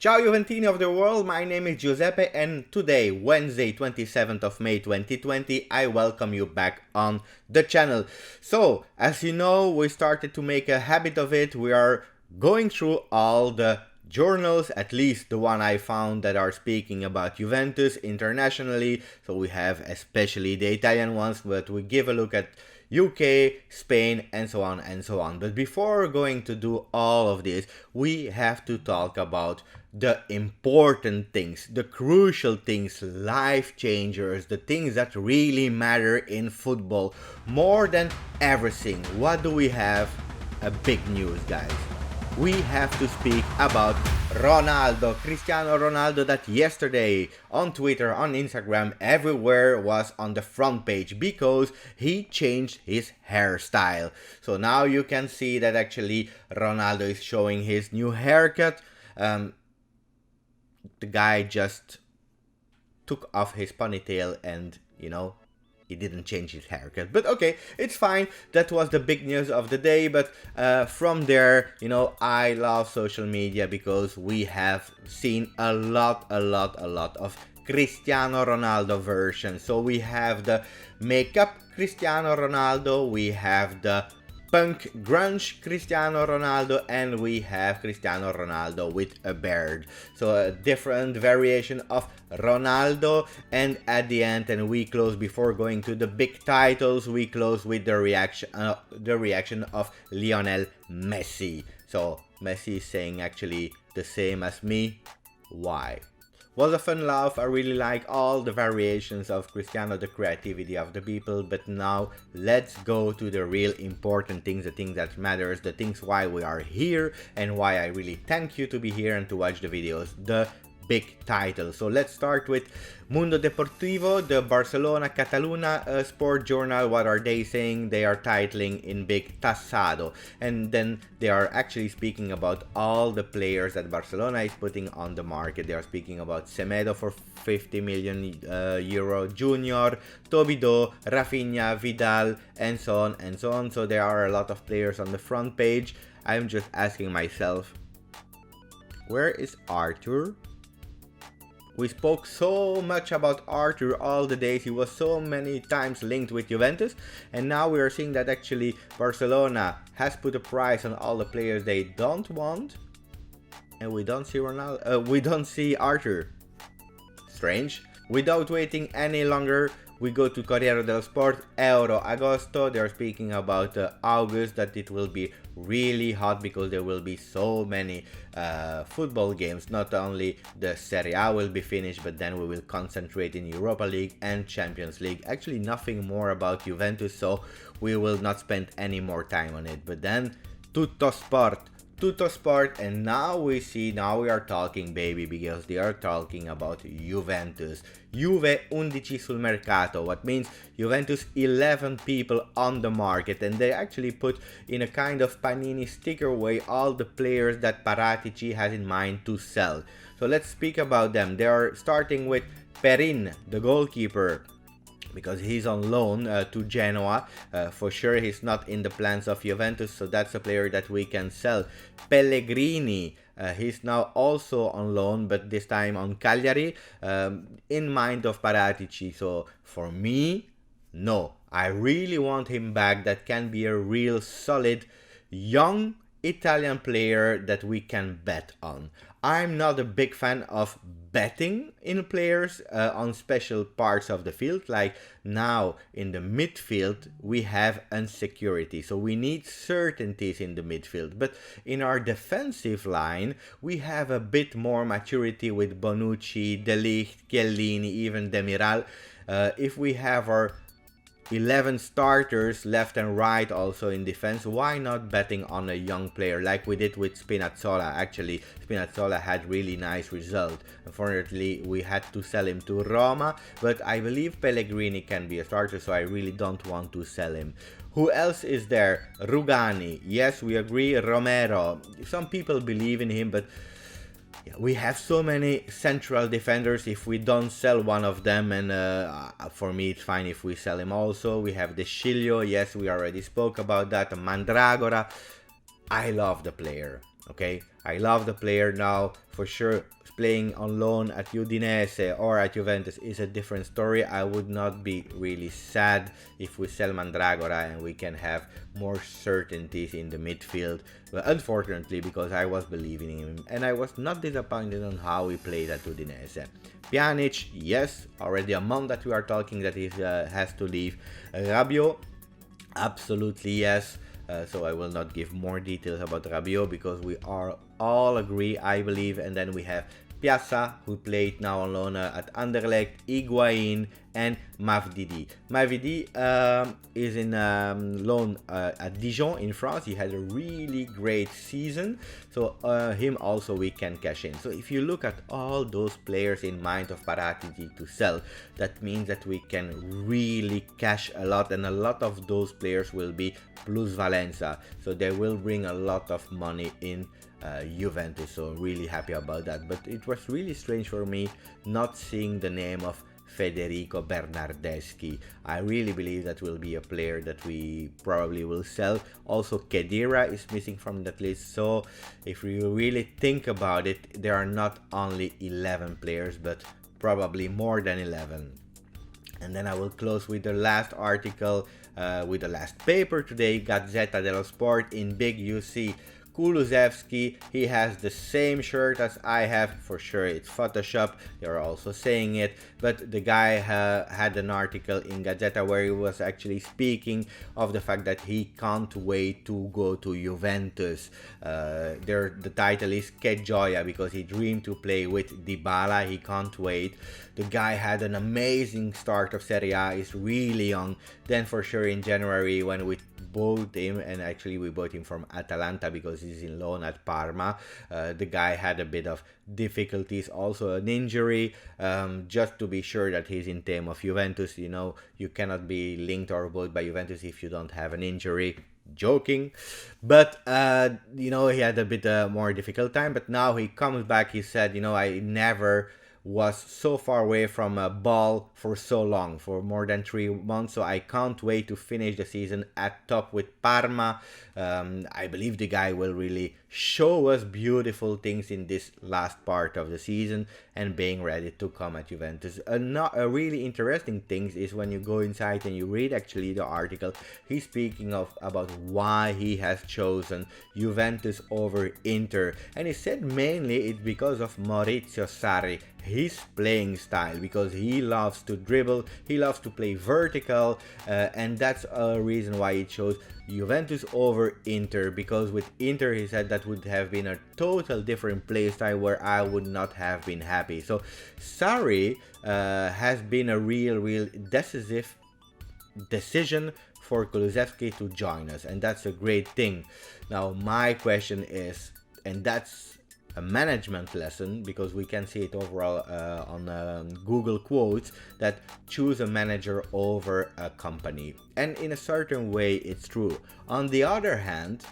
Ciao Juventini of the world, my name is Giuseppe and today, Wednesday 27th of May 2020, I welcome you back on the channel. So, as you know, we started to make a habit of it. We are going through all the journals, at least the one I found that are speaking about Juventus internationally. So we have especially the Italian ones, but we give a look at UK, Spain, and so on and so on. But before going to do all of this, we have to talk about the important things, the crucial things, life changers, the things that really matter in football more than everything. What do we have? A big news, guys. We have to speak about Ronaldo, Cristiano Ronaldo, that yesterday on Twitter, on Instagram, everywhere was on the front page because he changed his hairstyle. So now you can see that actually Ronaldo is showing his new haircut. The guy just took off his ponytail and, he didn't change his haircut. But okay, it's fine. That was the big news of the day. But from there, I love social media because we have seen a lot of Cristiano Ronaldo versions. So we have the makeup Cristiano Ronaldo, we have the punk grunge Cristiano Ronaldo, and we have Cristiano Ronaldo with a beard. So a different variation of Ronaldo. And at the end, and we close before going to the big titles, we close with the reaction of Lionel Messi. So Messi is saying actually the same as me. Why? Was a fun laugh. I really like all the variations of Cristiano, the creativity of the people. But now let's go to the real important things, the things that matters, the things why we are here and why I really thank you to be here and to watch the videos, the big title. So let's start with Mundo Deportivo, the Barcelona Cataluna sport journal. What are they saying? They are titling in big Tassado, and then they are actually speaking about all the players that Barcelona is putting on the market. They are speaking about Semedo for 50 million euro, Junior, Tobido, Rafinha, Vidal, and so on and so on. So there are a lot of players on the front page. I'm just asking myself, where is Arthur? We spoke so much about Arthur all the days. He was so many times linked with Juventus. And now we are seeing that actually Barcelona has put a price on all the players they don't want. And we don't see Ronaldo. We don't see Arthur. Strange. Without waiting any longer, we go to Corriere dello Sport, Euro Agosto. They're speaking about August, that it will be really hot because there will be so many football games. Not only the Serie A will be finished, but then we will concentrate in Europa League and Champions League. Actually, nothing more about Juventus, so we will not spend any more time on it. But then, Tutto Sport, and now we are talking, baby, because they are talking about Juventus. Juve 11 sul mercato, what means Juventus 11 people on the market, and they actually put in a kind of Panini sticker way all the players that Paratici has in mind to sell. So let's speak about them. They are starting with Perin, the goalkeeper, because he's on loan to Genoa. For sure he's not in the plans of Juventus, so that's a player that we can sell. Pellegrini, he's now also on loan, but this time on Cagliari, in mind of Paratici. So for me, no, I really want him back. That can be a real solid young Italian player that we can bet on. I'm not a big fan of betting in players on special parts of the field. Like now in the midfield we have insecurity, so we need certainties in the midfield. But in our defensive line we have a bit more maturity with Bonucci, De Ligt, Chiellini, even Demiral. If we have our 11 starters left and right also in defense, why not betting on a young player like we did with Spinazzola? Actually, Spinazzola had really nice result. Unfortunately, we had to sell him to Roma, but I believe Pellegrini can be a starter, so I really don't want to sell him. Who else is there? Rugani, yes, we agree. Romero, some people believe in him, but we have so many central defenders. If we don't sell one of them, and for me it's fine if we sell him also. We have De Sciglio, yes, we already spoke about that. Mandragora, I love the player, okay? I love the player now, for sure. Playing on loan at Udinese or at Juventus is a different story. I would not be really sad if we sell Mandragora and we can have more certainties in the midfield. But unfortunately, because I was believing in him and I was not disappointed on how he played at Udinese. Pjanic, yes, already a month that we are talking that he has to leave. Rabiot, absolutely yes. So I will not give more details about Rabiot because we are all agree, I believe. And then we have Piazza, who played now on loan at Anderlecht, Higuain, and Mavidi. Mavidi is in loan at Dijon in France. He had a really great season, so him also we can cash in. So if you look at all those players in mind of Paratici to sell, that means that we can really cash a lot, and a lot of those players will be plus Valenza, so they will bring a lot of money in Juventus, so really happy about that. But it was really strange for me not seeing the name of Federico Bernardeschi. I really believe that will be a player that we probably will sell. Also, Khedira is missing from that list, so if you really think about it, there are not only 11 players, but probably more than 11. And then I will close with the last article, with the last paper today, Gazzetta dello Sport. In big you see Kulusevski. He has the same shirt as I have, for sure it's Photoshop, they're also saying it, but the guy had an article in Gazzetta where he was actually speaking of the fact that he can't wait to go to Juventus. The title is Che Gioia, because he dreamed to play with Dybala, he can't wait. The guy had an amazing start of Serie A, is really young. Then for sure in January when we bought him, and actually we bought him from Atalanta because he's in loan at Parma, the guy had a bit of difficulties, also an injury, just to be sure that he's in team of Juventus. You know, you cannot be linked or bought by Juventus if you don't have an injury. Joking, but you know, he had a bit more difficult time, but now he comes back. He said, you know, I never was so far away from a ball for so long, for more than 3 months, so I can't wait to finish the season at top with Parma. I believe the guy will really show us beautiful things in this last part of the season and being ready to come at Juventus. A really interesting thing is when you go inside and you read actually the article, he's speaking about why he has chosen Juventus over Inter, and he said mainly it's because of Maurizio Sarri, his playing style, because he loves to dribble, he loves to play vertical, and that's a reason why he chose Juventus over Inter, because with Inter he said that would have been a total different play style where I would not have been happy. So Sarri has been a real decisive decision for Kulusevski to join us, and that's a great thing. Now my question is, and that's a management lesson, because we can see it overall on Google quotes, that choose a manager over a company, and in a certain way it's true. On the other hand,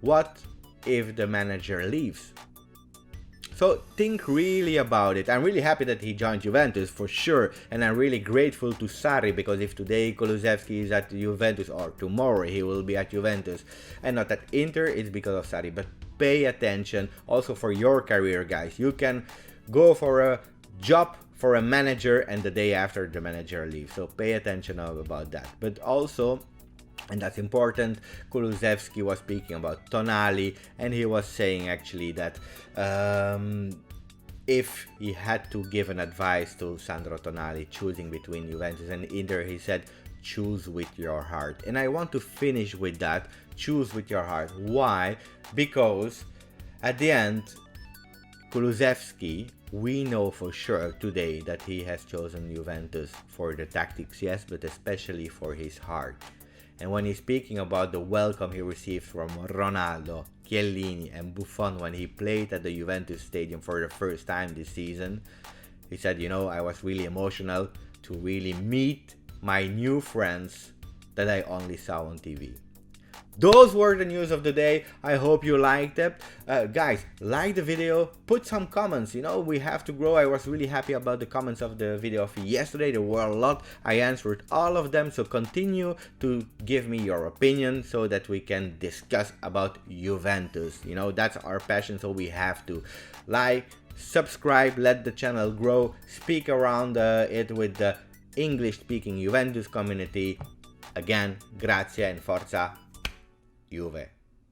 what if the manager leaves? So think really about it. I'm really happy that he joined Juventus, for sure, and I'm really grateful to Sarri, because if today Kulusevski is at Juventus or tomorrow he will be at Juventus and not at Inter, it's because of Sarri. But pay attention also for your career, guys. You can go for a job for a manager and the day after the manager leaves, so pay attention about that. But also, and that's important, Kulusevski was speaking about Tonali, and he was saying actually that if he had to give an advice to Sandro Tonali choosing between Juventus and Inter, he said choose with your heart. And I want to finish with that, choose with your heart. Why? Because at the end, Kulusevski, we know for sure today that he has chosen Juventus for the tactics, yes, but especially for his heart. And when he's speaking about the welcome he received from Ronaldo, Chiellini and Buffon when he played at the Juventus stadium for the first time this season, he said, you know, I was really emotional to really meet my new friends that I only saw on TV. those were the news of the day. I hope you liked it. Guys, like the video, put some comments, you know, we have to grow. I was really happy about the comments of the video of yesterday. There were a lot. I answered all of them, so continue to give me your opinion so that we can discuss about Juventus. You know, that's our passion, so we have to like, subscribe, let the channel grow, speak around it with the English speaking Juventus community. Again, grazie and forza Juve.